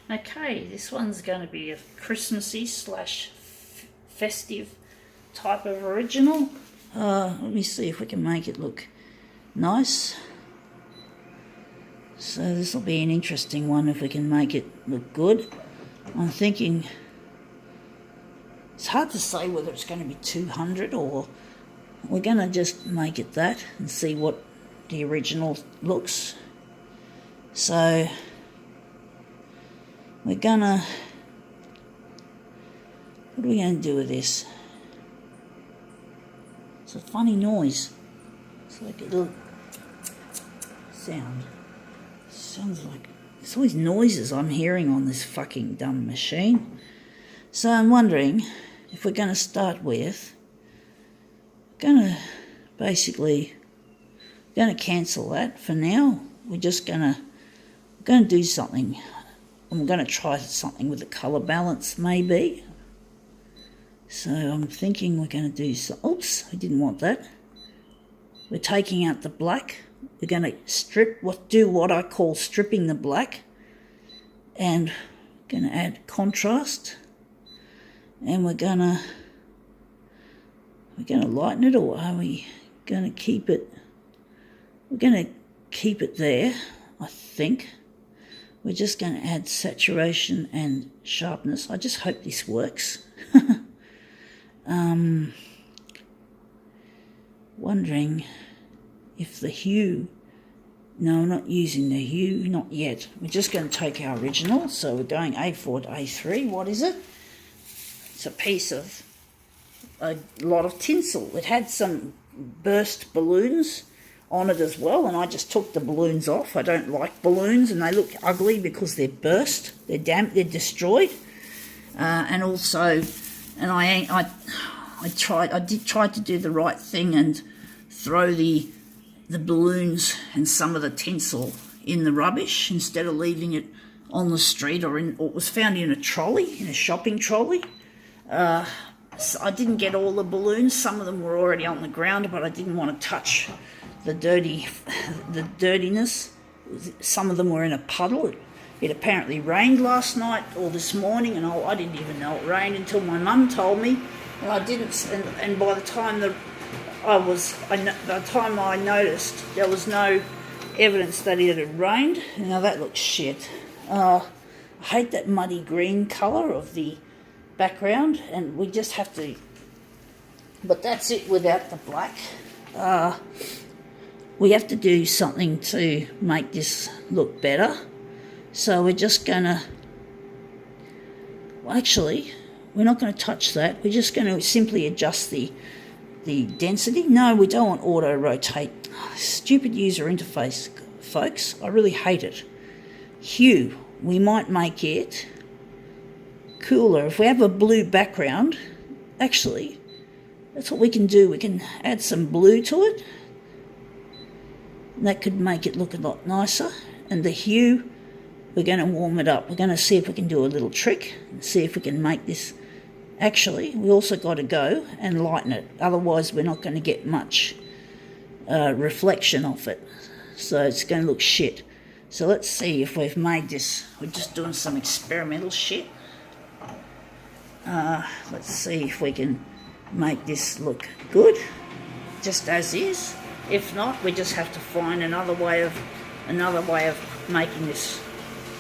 Okay, this one's going to be a Christmassy slash festive type of original. Let me see if we can make it look nice. So this will be an interesting one if we can make it look good. I'm thinking, it's hard to say whether it's going to be 200 or we're going to just make it that and see what the original looks. So we're gonna, what are we going to do with this? It's a funny noise. It's like a little sound. Sounds like, it's always noises I'm hearing on this fucking dumb machine. So I'm wondering if we're going to start with, going to cancel that for now. We're just going to do something. I'm going to try something with the colour balance maybe. So I'm thinking we're going to do some, oops, I didn't want that. We're taking out the black. We're going to do what I call stripping the black, and going to add contrast, and we're going to lighten it, or are we going to keep it? We're going to keep it there, I think. We're just going to add saturation and sharpness. I just hope this works. Wondering if the hue, no, I'm not using the hue, not yet. We're just going to take our original, so we're going A4 to A3. What is it? It's a piece of a lot of tinsel. It had some burst balloons on it as well, and I just took the balloons off. I don't like balloons, and they look ugly because they're burst, they're damp, they're destroyed. And also, and I did try to do the right thing and throw the balloons and some of the tinsel in the rubbish instead of leaving it on the street or it was found in a trolley, in a shopping trolley. So I didn't get all the balloons. Some of them were already on the ground, but I didn't want to touch the dirtiness. Some of them were in a puddle. It apparently rained last night or this morning, and I didn't even know it rained until my mum told me, and I didn't. And by the time I noticed, there was no evidence that it had rained. Now that looks shit. I hate that muddy green colour of the background, and we just have to. But that's it without the black. We have to do something to make this look better. So we're just going to, well, actually, we're not going to touch that. We're just going to simply adjust the density. No, we don't want auto rotate. Stupid user interface, folks. I really hate it. Hue, we might make it cooler. If we have a blue background, actually, that's what we can do. We can add some blue to it. And that could make it look a lot nicer. And the hue, we're going to warm it up. We're going to see if we can do a little trick and see if we can make this. Actually, we also got to go and lighten it. Otherwise, we're not going to get much reflection off it. So it's going to look shit. So let's see if we've made this. We're just doing some experimental shit. Let's see if we can make this look good, just as is. If not, we just have to find another way of making this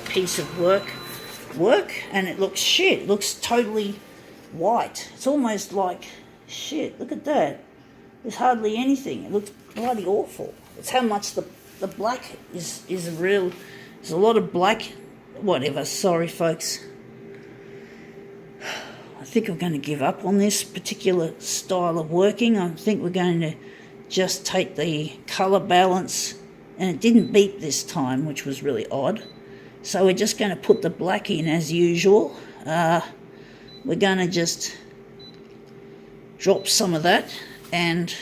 piece of work, and it looks shit. It looks totally white. It's almost like shit. Look at that. There's hardly anything. It looks bloody awful. It's how much the black is real. There's a lot of black. Whatever. Sorry, folks. I think I'm going to give up on this particular style of working. I think we're going to just take the colour balance, and it didn't beep this time, which was really odd. So we're just going to put the black in as usual. We're going to just drop some of that, and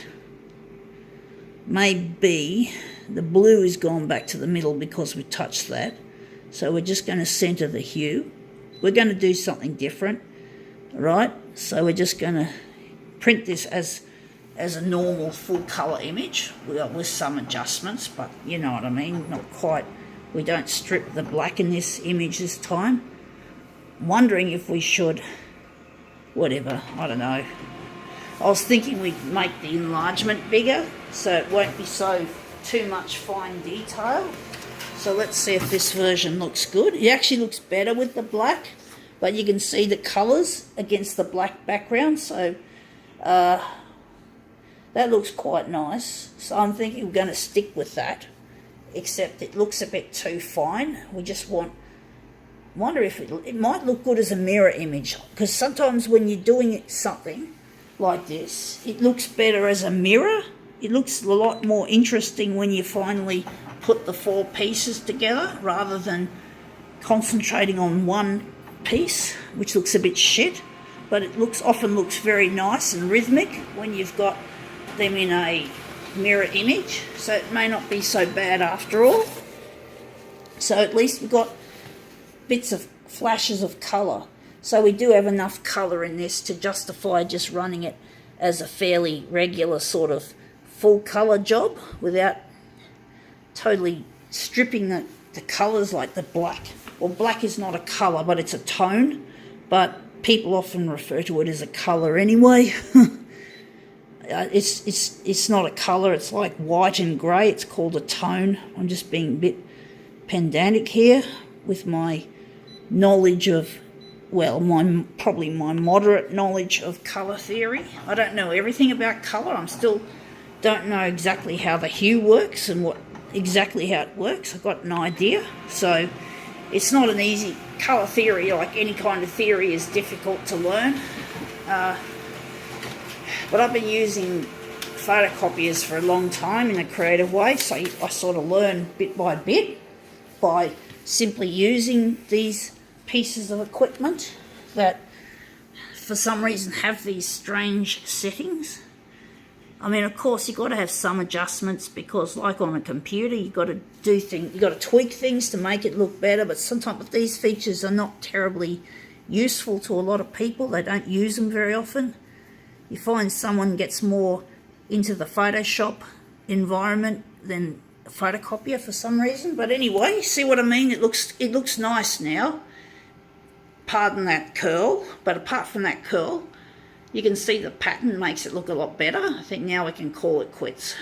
maybe the blue has gone back to the middle because we touched that. So we're just going to centre the hue. We're going to do something different, right? So we're just going to print this as a normal full colour image with some adjustments, but you know what I mean, not quite. We don't strip the black in this image this time. wondering if we should, whatever, I don't know. I was thinking we'd make the enlargement bigger so it won't be so too much fine detail. So let's see if this version looks good. It actually looks better with the black, but you can see the colours against the black background, so that looks quite nice. So I'm thinking we're going to stick with that, except it looks a bit too fine. We just wonder if it might look good as a mirror image, because sometimes when you're doing something like this, it looks better as a mirror. It looks a lot more interesting when you finally put the 4 pieces together, rather than concentrating on one piece, which looks a bit shit. But it often looks very nice and rhythmic when you've got them in a mirror image, so it may not be so bad after all. So at least we've got bits of flashes of colour. So we do have enough colour in this to justify just running it as a fairly regular sort of full colour job without totally stripping the colours like the black. Well, black is not a colour, but it's a tone, but people often refer to it as a colour anyway. It's not a colour, it's like white and grey, it's called a tone. I'm just being a bit pedantic here with my knowledge of, well, probably my moderate knowledge of colour theory. I don't know everything about colour. I'm still don't know exactly how the hue works and exactly how it works. I've got an idea. So it's not an easy colour theory, like any kind of theory is difficult to learn. But I've been using photocopiers for a long time in a creative way, so I sort of learn bit by bit by simply using these pieces of equipment that for some reason have these strange settings. I mean, of course, you've got to have some adjustments, because like on a computer, you've got to do things, you've got to tweak things to make it look better, but sometimes these features are not terribly useful to a lot of people. They don't use them very often. You find someone gets more into the Photoshop environment than a photocopier for some reason. But anyway, see what I mean? It looks nice now. Pardon that curl, but apart from that curl, you can see the pattern makes it look a lot better. I think now we can call it quits.